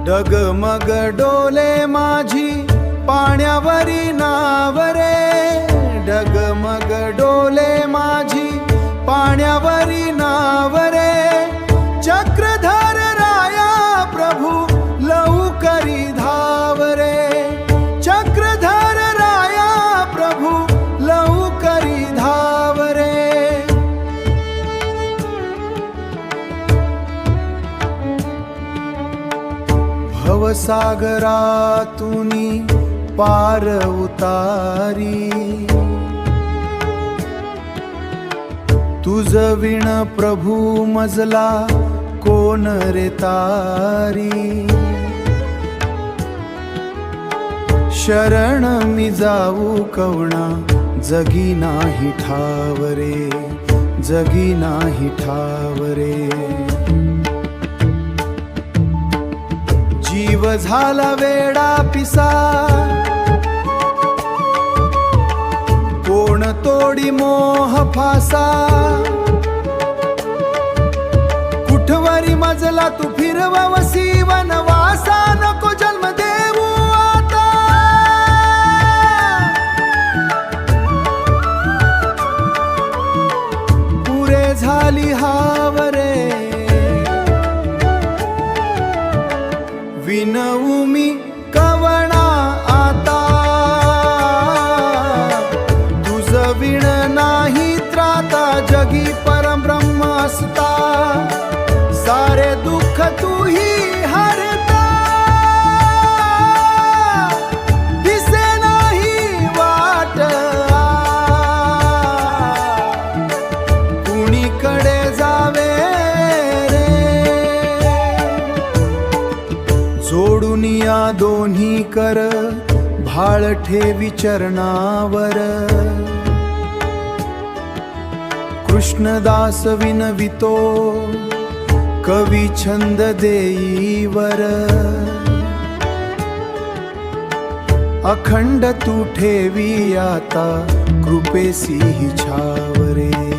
डगमग डोले माझी पाण्यावरी नावरे, डगमग डोले माझी पाण्यावरी नावरे, चक्रधर राया प्रभु लवकरी धावरे, चक्रधर राया प्रभु लवकरी धावरे। भवसागरातुनी पार उतारी, तुझ विण प्रभु मजला कोण रे तारी। शरण मी जाऊ कवणा जगी नाही ठावरे, जगी नाही ठावरे। जीव झाला वेडा पिसा, कोण तोडी मोह फासा। कुठवरी मजला तू फिरवसी वनवासा, नको जन्म देऊ आता। पुरे झाली हावरे, विनवू मी कवणा आता। तुझ विण नाही त्राता, जगी परब्रह्म असता। सारे दुःख तूही हरता, दिसे नाही वाट कुणीकडे जावे रे। जोडून या दोन्ही कर भाळ ठेवी चरणावर, कृष्णदास विनवितो कवी छंद देईवर। अखंड तू ठेवी आता कृपेसी ही छावरे।